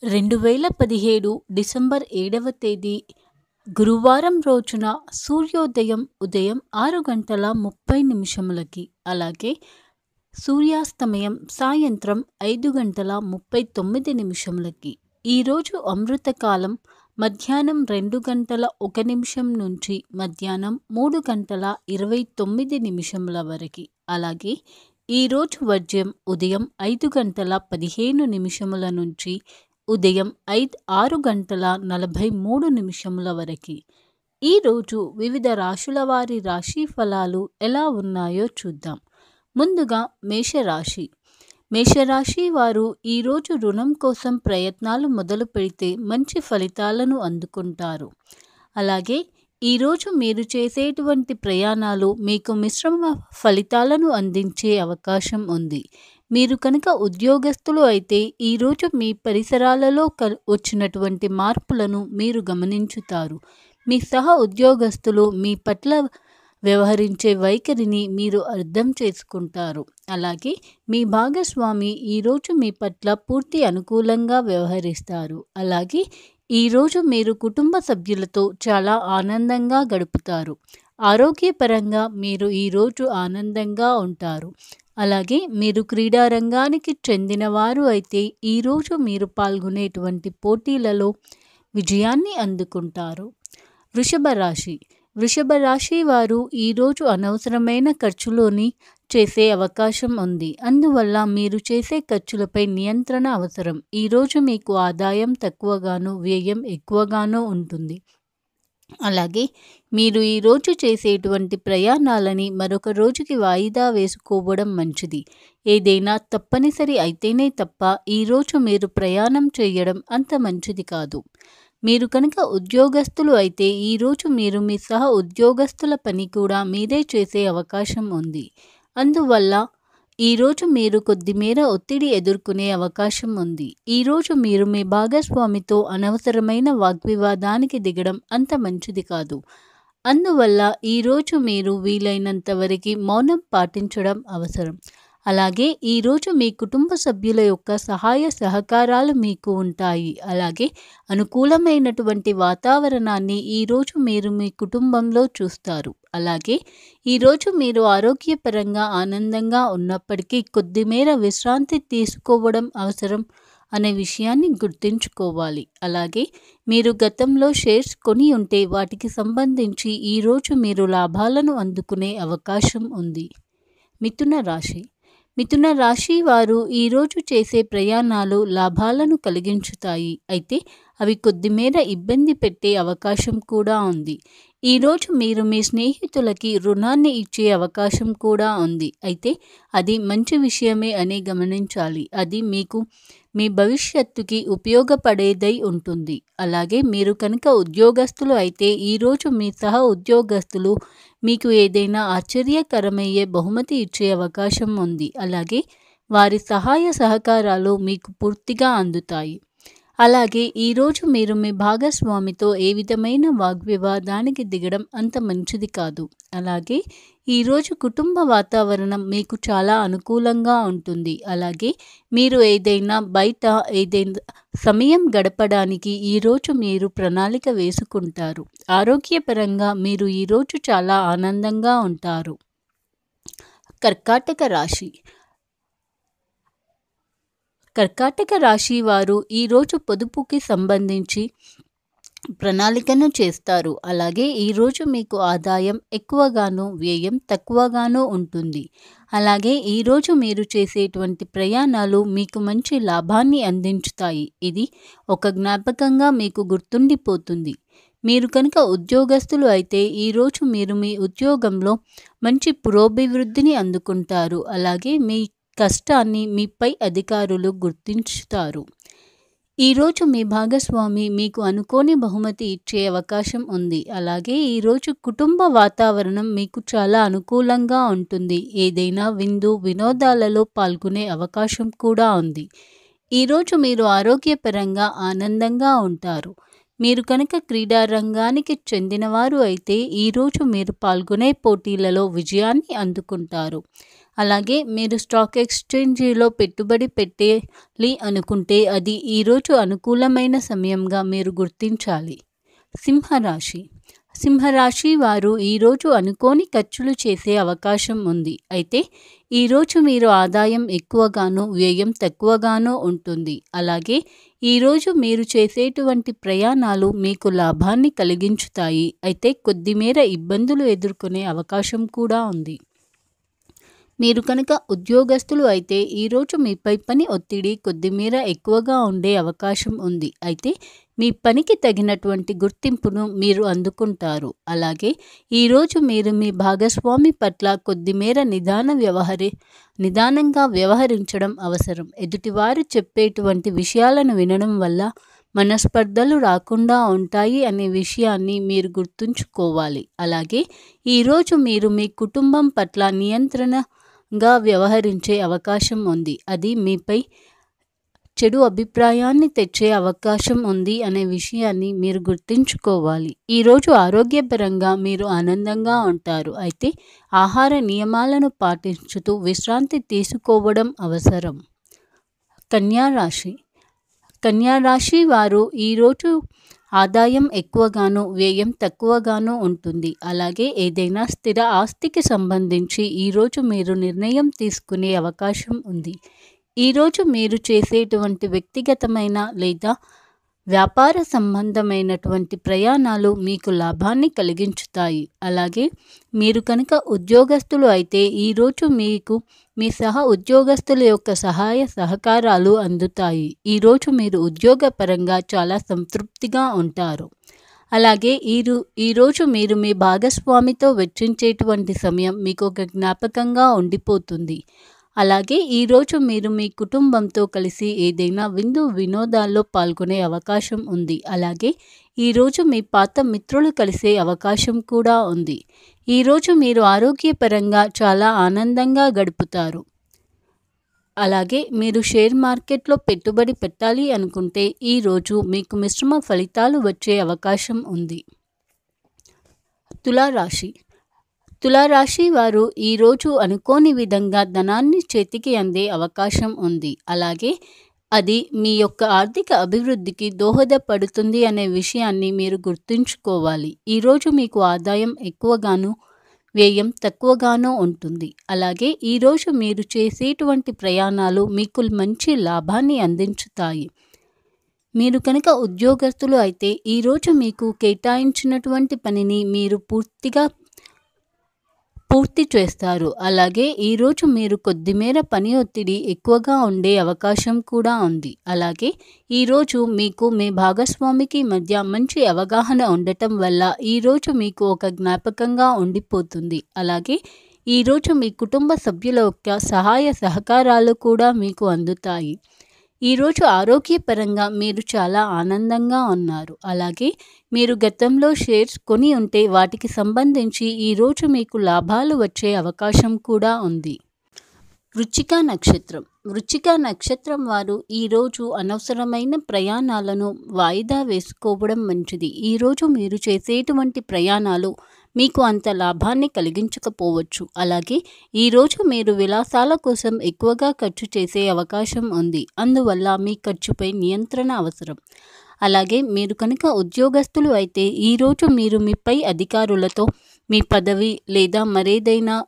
2017 December 7వ తేదీ గురువారం రోజున సూర్యోదయం ఉదయం 6 గంటల 30 నిమిషములకి, అలాగే సూర్యాస్తమయం సాయంత్రం 5 గంటల 39 నిమిషములకి. ఈరోజు అమృతకాలం మధ్యాహ్నం 2 గంటల 1 నిమిషం నుంచి మధ్యాహ్నం 3 గంటల 29 నిమిషముల వరకు. అలాగే ఈరోజు వర్జ్యం ఉదయం 5 గంటల 15 నిమిషముల నుంచి ఉదయం 6 గంటల 43 నిమిషముల వరకు. ఈరోజు వివిధ రాశుల వారి రాశి ఫలాలు ఎలా ఉన్నాయో చూద్దాం. ముందుగా మేషరాశి. మేషరాశి వారు ఈరోజు రుణం కోసం ప్రయత్నాలు మొదలు పెడితే మంచి ఫలితాలను అందుకుంటారు. అలాగే ఈరోజు మీరు చేసేటువంటి ప్రయాణాలు మీకు మిశ్రమ ఫలితాలను అందించే అవకాశం ఉంది. మీరు కనుక ఉద్యోగస్తులు అయితే ఈరోజు మీ పరిసరాలలో వచ్చినటువంటి మార్పులను మీరు గమనించుతారు. మీ సహ ఉద్యోగస్తులు మీ పట్ల వ్యవహరించే వైఖరిని మీరు అర్థం చేసుకుంటారు. అలాగే మీ భాగస్వామి ఈరోజు మీ పట్ల పూర్తి అనుకూలంగా వ్యవహరిస్తారు. అలాగే ఈరోజు మీరు కుటుంబ సభ్యులతో చాలా ఆనందంగా గడుపుతారు. ఆరోగ్యపరంగా మీరు ఈరోజు ఆనందంగా ఉంటారు. అలాగే మీరు క్రీడారంగానికి చెందిన వారు అయితే ఈరోజు మీరు పాల్గొనేటువంటి పోటీలలో విజయాన్ని అందుకుంటారు. వృషభ రాశి. వృషభ రాశి వారు ఈరోజు అనవసరమైన ఖర్చులోని చేసే అవకాశం ఉంది. అందువల్ల మీరు చేసే ఖర్చులపై నియంత్రణ అవసరం. ఈరోజు మీకు ఆదాయం తక్కువగాను వ్యయం ఎక్కువగానూ ఉంటుంది. అలాగే మీరు ఈరోజు చేసేటువంటి ప్రయాణాలని మరొక రోజుకి వాయిదా వేసుకోవడం మంచిది. ఏదైనా తప్పనిసరి అయితేనే తప్ప ఈరోజు మీరు ప్రయాణం చేయడం అంత మంచిది కాదు. మీరు కనుక ఉద్యోగస్తులు అయితే ఈరోజు మీరు మీ సహ ఉద్యోగస్తుల పని కూడా మీరే చేసే అవకాశం ఉంది. అందువల్ల ఈరోజు మీరు కొద్దిమేర ఒత్తిడి ఎదుర్కొనే అవకాశం ఉంది. ఈరోజు మీరు మీ భాగస్వామితో అనవసరమైన వాగ్వివాదానికి దిగడం అంత మంచిది కాదు. అందువల్ల ఈరోజు మీరు వీలైనంత వరకు మౌనం పాటించడం అవసరం. అలాగే ఈరోజు మీ కుటుంబ సభ్యుల యొక్క సహాయ సహకారాలు మీకు ఉంటాయి. అలాగే అనుకూలమైనటువంటి వాతావరణాన్ని ఈరోజు మీరు మీ కుటుంబంలో చూస్తారు. అలాగే ఈరోజు మీరు ఆరోగ్యపరంగా ఆనందంగా ఉన్నప్పటికీ కొద్దిమేర విశ్రాంతి తీసుకోవడం అవసరం అనే విషయాన్ని గుర్తుంచుకోవాలి. అలాగే మీరు గతంలో షేర్స్ కొని ఉంటే వాటికి సంబంధించి ఈరోజు మీరు లాభాలను అందుకునే అవకాశం ఉంది. మిథున రాశి. మిథున రాశి వారు ఈరోజు చేసే ప్రయాణాలు లాభాలను కలిగించుతాయి. అయితే అవి కొద్దిమేర ఇబ్బంది పెట్టే అవకాశం కూడా ఉంది. ఈరోజు మీరు మీ స్నేహితులకి రుణాన్ని ఇచ్చే అవకాశం కూడా ఉంది. అయితే అది మంచి విషయమే అని గమనించాలి. అది మీకు మీ భవిష్యత్తుకి ఉపయోగపడేదై ఉంటుంది. అలాగే మీరు కనుక ఉద్యోగస్తులు అయితే ఈరోజు మీ సహ ఉద్యోగస్తులు మీకు ఏదైనా ఆశ్చర్యకరమయ్యే బహుమతి ఇచ్చే అవకాశం ఉంది. అలాగే వారి సహాయ సహకారాలు మీకు పూర్తిగా అందుతాయి. అలాగే ఈరోజు మీరు మీ భాగస్వామితో ఏ విధమైన వాగ్వివాదానికి దిగడం అంత మంచిది కాదు. అలాగే ఈరోజు కుటుంబ వాతావరణం మీకు చాలా అనుకూలంగా ఉంటుంది. అలాగే మీరు బయట ఏదైనా సమయం గడపడానికి ఈరోజు మీరు ప్రణాళిక వేసుకుంటారు. ఆరోగ్యపరంగా మీరు ఈరోజు చాలా ఆనందంగా ఉంటారు. కర్కాటక రాశి. కర్కాటక రాశి వారు ఈరోజు పొదుపుకి సంబంధించి ప్రణాళికను చేస్తారు. అలాగే ఈరోజు మీకు ఆదాయం ఎక్కువగాను వ్యయం తక్కువగాను ఉంటుంది. అలాగే ఈరోజు మీరు చేసేటువంటి ప్రయాణాలు మీకు మంచి లాభాన్ని అందించుతాయి. ఇది ఒక జ్ఞాపకంగా మీకు గుర్తుండిపోతుంది. మీరు కనుక ఉద్యోగస్తులు అయితే ఈరోజు మీరు మీ ఉద్యోగంలో మంచి పురోభివృద్ధిని అందుకుంటారు. అలాగే మీ కష్టాన్ని మీపై అధికారులు గుర్తించుతారు. ఈరోజు మీ భాగస్వామి మీకు అనుకోని బహుమతి ఇచ్చే అవకాశం ఉంది. అలాగే ఈరోజు కుటుంబ వాతావరణం మీకు చాలా అనుకూలంగా ఉంటుంది. ఏదైనా వినోదాలలో పాల్గొనే అవకాశం కూడా ఉంది. ఈరోజు మీరు ఆరోగ్యపరంగా ఆనందంగా ఉంటారు. మీరు కనుక క్రీడారంగానికి చెందినవారు అయితే ఈరోజు మీరు పాల్గొనే పోటీలలో విజయాన్ని అందుకుంటారు. అలాగే మీరు స్టాక్ ఎక్స్చేంజీలో పెట్టుబడి పెట్టాలి అనుకుంటే అది ఈరోజు అనుకూలమైన సమయంగా మీరు గుర్తించాలి. సింహరాశి. సింహరాశి వారు ఈరోజు అనుకోని ఖర్చులు చేసే అవకాశం ఉంది. అయితే ఈరోజు మీరు ఆదాయం ఎక్కువగాను వ్యయం తక్కువగాను ఉంటుంది. అలాగే ఈరోజు మీరు చేసేటువంటి ప్రయాణాలు మీకు లాభాన్ని కలిగించుతాయి. అయితే కొద్దిమేర ఇబ్బందులు ఎదుర్కొనే అవకాశం కూడా ఉంది. మీరు కనుక ఉద్యోగస్తులు అయితే ఈరోజు మీపై పని ఒత్తిడి కొద్దిమేర ఎక్కువగా ఉండే అవకాశం ఉంది. అయితే మీ పనికి తగినటువంటి గుర్తింపును మీరు అందుకుంటారు. అలాగే ఈరోజు మీరు మీ భాగస్వామి పట్ల కొద్దిమేర నిదానంగా వ్యవహరించడం అవసరం. ఎదుటివారు చెప్పేటువంటి విషయాలను వినడం వల్ల మనస్పర్ధలు రాకుండా ఉంటాయి అనే విషయాన్ని మీరు గుర్తుంచుకోవాలి. అలాగే ఈరోజు మీరు మీ కుటుంబం పట్ల నియంత్రణగా వ్యవహరించే అవకాశం ఉంది. అది మీపై చెడు అభిప్రాయాన్ని తెచ్చే అవకాశం ఉంది అనే విషయాన్ని మీరు గుర్తుంచుకోవాలి. ఈరోజు ఆరోగ్యపరంగా మీరు ఆనందంగా ఉంటారు. అయితే ఆహార నియమాలను పాటించుతూ విశ్రాంతి తీసుకోవడం అవసరం. కన్యారాశి. కన్యారాశి వారు ఈరోజు ఆదాయం ఎక్కువగాను వ్యయం తక్కువగాను ఉంటుంది. అలాగే ఏదైనా స్థిర ఆస్తికి సంబంధించి ఈరోజు మీరు నిర్ణయం తీసుకునే అవకాశం ఉంది. ఈరోజు మీరు చేసేటువంటి వ్యక్తిగతమైన లేదా వ్యాపార సంబంధమైనటువంటి ప్రయాణాలు మీకు లాభాన్ని కలిగించుతాయి. అలాగే మీరు కనుక ఉద్యోగస్తులు అయితే ఈరోజు మీకు మీ ఉద్యోగస్తుల యొక్క సహాయ సహకారాలు అందుతాయి. ఈరోజు మీరు ఉద్యోగపరంగా చాలా సంతృప్తిగా ఉంటారు. అలాగే ఈరోజు మీరు మీ భాగస్వామితో వెచ్చించేటువంటి సమయం మీకు ఒక జ్ఞాపకంగా ఉండిపోతుంది. అలాగే ఈరోజు మీరు మీ కుటుంబంతో కలిసి ఏదైనా వినోదాల్లో పాల్గొనే అవకాశం ఉంది. అలాగే ఈరోజు మీ పాత మిత్రులు కలిసే అవకాశం కూడా ఉంది. ఈరోజు మీరు ఆరోగ్యపరంగా చాలా ఆనందంగా గడుపుతారు. అలాగే మీరు షేర్ మార్కెట్లో పెట్టుబడి పెట్టాలి అనుకుంటే ఈరోజు మీకు మిశ్రమ ఫలితాలు వచ్చే అవకాశం ఉంది. తులారాశి. తులారాశి వారు ఈరోజు అనుకోని విధంగా ధనాన్ని చేతికి అందే అవకాశం ఉంది. అలాగే అది మీ యొక్క ఆర్థిక అభివృద్ధికి దోహదపడుతుంది అనే విషయాన్ని మీరు గుర్తుంచుకోవాలి. ఈరోజు మీకు ఆదాయం ఎక్కువగాను వ్యయం తక్కువగానూ ఉంటుంది. అలాగే ఈరోజు మీరు చేసేటువంటి ప్రయాణాలు మీకు మంచి లాభాన్ని అందించుతాయి. మీరు కనుక ఉద్యోగస్తులు అయితే ఈరోజు మీకు కేటాయించినటువంటి పనిని మీరు పూర్తి చేస్తారు. అలాగే ఈరోజు మీరు కొద్దిమేర పని ఒత్తిడి ఎక్కువగా ఉండే అవకాశం కూడా ఉంది. అలాగే ఈరోజు మీకు మీ భాగస్వామికి మధ్య మంచి అవగాహన ఉండటం వల్ల ఈరోజు మీకు ఒక జ్ఞాపకంగా ఉండిపోతుంది. అలాగే ఈరోజు మీ కుటుంబ సభ్యుల యొక్క సహాయ సహకారాలు కూడా మీకు అందుతాయి. ఈరోజు ఆరోగ్యపరంగా మీరు చాలా ఆనందంగా ఉన్నారు. అలాగే మీరు గతంలో షేర్స్ కొని ఉంటే వాటికి సంబంధించి ఈరోజు మీకు లాభాలు వచ్చే అవకాశం కూడా ఉంది. వృశ్చిక నక్షత్రం. వృశ్చిక నక్షత్రం వారు ఈరోజు అనవసరమైన ప్రయాణాలను వాయిదా వేసుకోవడం మంచిది. ఈరోజు మీరు చేసేటువంటి ప్రయాణాలు మీకు అంత లాభాన్ని కలిగించకపోవచ్చు. అలాగే ఈరోజు మీరు విలాసాల కోసం ఎక్కువగా ఖర్చు చేసే అవకాశం ఉంది. అందువల్ల మీ ఖర్చుపై నియంత్రణ అవసరం. అలాగే మీరు కనుక ఉద్యోగస్తులు అయితే ఈరోజు మీరు మీ పై అధికారులతో మీ పదవి లేదా మరేదైనా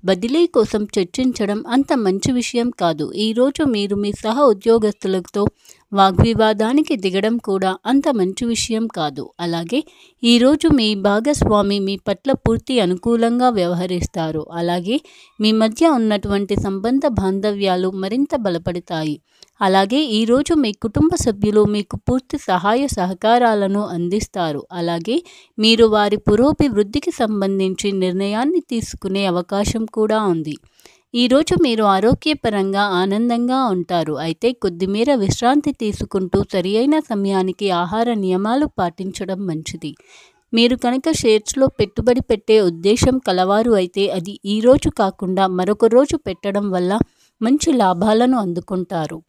బదిలీ కోసం చర్చించడం అంత మంచి విషయం కాదు. ఈరోజు మీరు మీ ఉద్యోగస్తులతో వాగ్వివాదానికి దిగడం కూడా అంత మంచి విషయం కాదు. అలాగే ఈరోజు మీ భాగస్వామి మీ పట్ల పూర్తి అనుకూలంగా వ్యవహరిస్తారు. అలాగే మీ మధ్య ఉన్నటువంటి సంబంధ బాంధవ్యాలు మరింత బలపడతాయి. అలాగే ఈరోజు మీ కుటుంబ సభ్యులు మీకు పూర్తి సహాయ సహకారాలను అందిస్తారు. అలాగే మీరు వారి పురోభివృద్ధికి సంబంధించి నిర్ణయాన్ని తీసుకునే అవకాశం కూడా ఉంది. ఈరోజు మీరు ఆరోగ్యపరంగా ఆనందంగా ఉంటారు. అయితే కొద్దిమేర విశ్రాంతి తీసుకుంటూ సరియైన సమయానికి ఆహార నియమాలు పాటించడం మంచిది. మీరు కనుక షేర్స్లో పెట్టుబడి పెట్టే ఉద్దేశం కలవారు అయితే అది ఈరోజు కాకుండా మరొక రోజు పెట్టడం వల్ల మంచి లాభాలను అందుకుంటారు.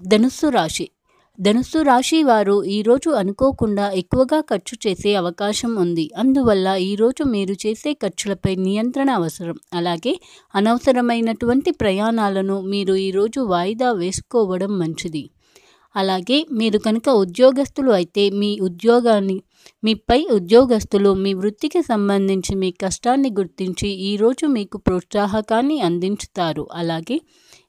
ధనుస్సు రాశి. ధనుస్సు రాశి వారు ఈరోజు అనుకోకుండా ఎక్కువగా ఖర్చు చేసే అవకాశం ఉంది. అందువల్ల ఈరోజు మీరు చేసే ఖర్చులపై నియంత్రణ అవసరం. అలాగే అనవసరమైనటువంటి ప్రయాణాలను మీరు ఈరోజు వాయిదా వేసుకోవడం మంచిది. అలాగే మీరు కనుక ఉద్యోగస్తులు అయితే మీపై ఉద్యోగస్తులు మీ వృత్తికి సంబంధించి మీ కష్టాన్ని గుర్తించి ఈరోజు మీకు ప్రోత్సాహకాన్ని అందించుతారు. అలాగే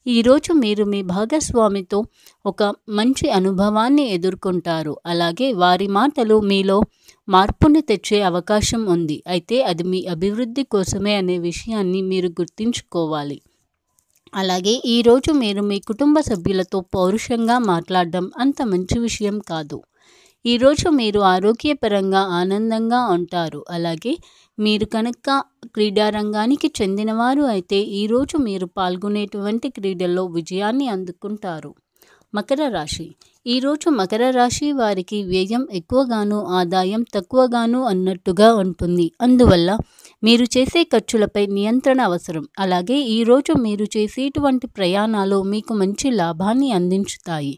ఈరోజు మీరు మీ భాగస్వామితో ఒక మంచి అనుభవాన్ని ఎదుర్కొంటారు. అలాగే వారి మాటలు మీలో మార్పుని తెచ్చే అవకాశం ఉంది. అయితే అది మీ అభివృద్ధి కోసమే అనే విషయాన్ని మీరు గుర్తుంచుకోవాలి. అలాగే ఈరోజు మీరు మీ కుటుంబ సభ్యులతో పౌరుషంగా మాట్లాడడం అంత మంచి విషయం కాదు. ఈరోజు మీరు ఆరోగ్యపరంగా ఆనందంగా ఉంటారు. అలాగే మీరు కనుక క్రీడారంగానికి చెందినవారు అయితే ఈరోజు మీరు పాల్గొనేటువంటి క్రీడల్లో విజయాన్ని అందుకుంటారు. మకర రాశి. ఈరోజు మకర రాశి వారికి వ్యయం ఎక్కువగాను ఆదాయం తక్కువగాను అన్నట్టుగా ఉంటుంది. అందువల్ల మీరు చేసే ఖర్చులపై నియంత్రణ అవసరం. అలాగే ఈరోజు మీరు చేసేటువంటి ప్రయాణాలు మీకు మంచి లాభాన్ని అందించుతాయి.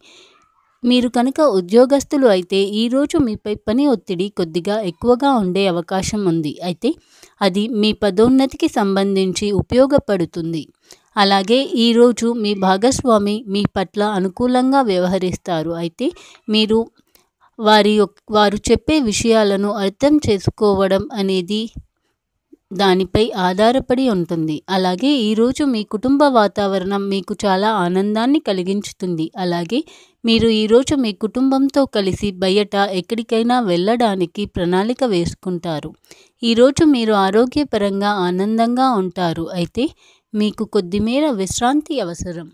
మీరు కనుక ఉద్యోగస్తులు అయితే ఈరోజు మీపై పని ఒత్తిడి కొద్దిగా ఎక్కువగా ఉండే అవకాశం ఉంది. అయితే అది మీ పదోన్నతికి సంబంధించి ఉపయోగపడుతుంది. అలాగే ఈరోజు మీ భాగస్వామి మీ పట్ల అనుకూలంగా వ్యవహరిస్తారు. అయితే మీరు వారు చెప్పే విషయాలను అర్థం చేసుకోవడం అనేది దానిపై ఆధారపడి ఉంటుంది. అలాగే ఈరోజు మీ కుటుంబ వాతావరణం మీకు చాలా ఆనందాన్ని కలిగించుతుంది. అలాగే మీరు ఈరోజు మీ కుటుంబంతో కలిసి బయట ఎక్కడికైనా వెళ్ళడానికి ప్రణాళిక వేసుకుంటారు. ఈరోజు మీరు ఆరోగ్యపరంగా ఆనందంగా ఉంటారు. అయితే మీకు కొద్దిమేర విశ్రాంతి అవసరం.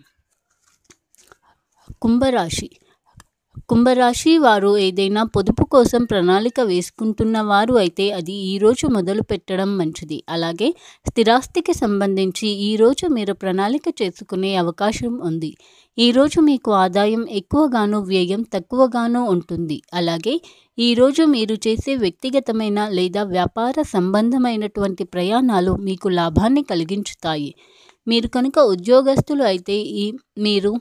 కుంభరాశి. కుంభరాశి వారు ఏదైనా పొదుపు కోసం ప్రణాళిక వేసుకుంటున్న వారు అయితే అది ఈరోజు మొదలు పెట్టడం మంచిది. అలాగే స్థిరాస్తికి సంబంధించి ఈరోజు మీరు ప్రణాళిక చేసుకునే అవకాశం ఉంది. ఈరోజు మీకు ఆదాయం ఎక్కువగాను వ్యయం తక్కువగాను ఉంటుంది. అలాగే ఈరోజు మీరు చేసే వ్యక్తిగతమైన లేదా వ్యాపార సంబంధమైనటువంటి ప్రయాణాలు మీకు లాభాన్ని కలిగించుతాయి. మీరు కనుక ఉద్యోగస్తులు అయితే మీరు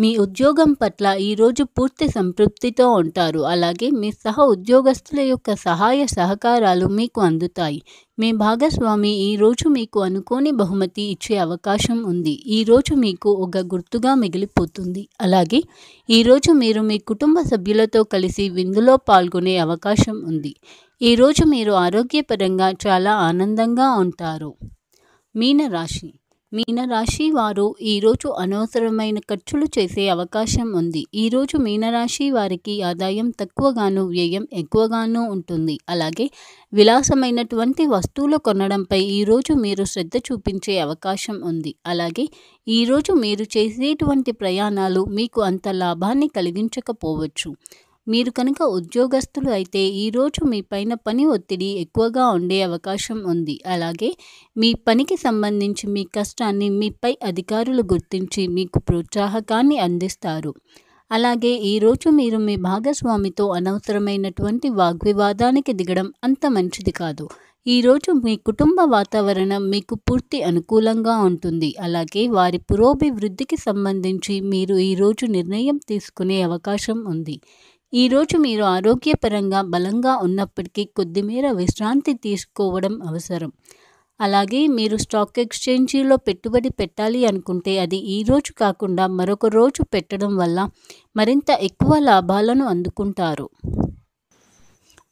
మీ ఉద్యోగం పట్ల ఈరోజు పూర్తి సంతృప్తితో ఉంటారు. అలాగే మీ ఉద్యోగస్తుల యొక్క సహాయ సహకారాలు మీకు అందుతాయి. మీ భాగస్వామి ఈరోజు మీకు అనుకోని బహుమతి ఇచ్చే అవకాశం ఉంది. ఈరోజు మీకు ఒక గుర్తుగా మిగిలిపోతుంది. అలాగే ఈరోజు మీరు మీ కుటుంబ సభ్యులతో కలిసి విందులో పాల్గొనే అవకాశం ఉంది. ఈరోజు మీరు ఆరోగ్యపరంగా చాలా ఆనందంగా ఉంటారు. మీనరాశి. మీనరాశి వారు ఈరోజు అనవసరమైన ఖర్చులు చేసే అవకాశం ఉంది. ఈరోజు మీనరాశి వారికి ఆదాయం తక్కువగాను వ్యయం ఎక్కువగాను ఉంటుంది. అలాగే విలాసమైనటువంటి వస్తువులు కొనడంపై ఈరోజు మీరు శ్రద్ధ చూపించే అవకాశం ఉంది. అలాగే ఈరోజు మీరు చేసేటువంటి ప్రయాణాలు మీకు అంత లాభాన్ని కలిగించకపోవచ్చు. మీరు కనుక ఉద్యోగస్తులు అయితే ఈరోజు మీ పైన పని ఒత్తిడి ఎక్కువగా ఉండే అవకాశం ఉంది. అలాగే మీ పనికి సంబంధించి మీ కష్టాన్ని మీపై అధికారులు గుర్తించి మీకు ప్రోత్సాహకాన్ని అందిస్తారు. అలాగే ఈరోజు మీరు మీ భాగస్వామితో అనవసరమైనటువంటి వాగ్వివాదానికి దిగడం అంత మంచిది కాదు. ఈరోజు మీ కుటుంబ వాతావరణం మీకు పూర్తి అనుకూలంగా ఉంటుంది. అలాగే వారి పురోభివృద్ధికి సంబంధించి మీరు ఈరోజు నిర్ణయం తీసుకునే అవకాశం ఉంది. ఈరోజు మీరు ఆరోగ్యపరంగా బలంగా ఉన్నప్పటికీ కొద్దిమేర విశ్రాంతి తీసుకోవడం అవసరం. అలాగే మీరు స్టాక్ ఎక్స్చేంజీలో పెట్టుబడి పెట్టాలి అనుకుంటే అది ఈరోజు కాకుండా మరొక రోజు పెట్టడం వల్ల మరింత ఎక్కువ లాభాలను అందుకుంటారు.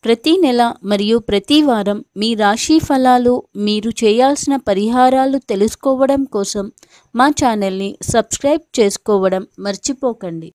ప్రతి నెల మరియు ప్రతి వారం మీ రాశి ఫలాలు మీరు చేయాల్సిన పరిహారాలు తెలుసుకోవడం కోసం మా ఛానల్ని సబ్స్క్రైబ్ చేసుకోవడం మర్చిపోకండి.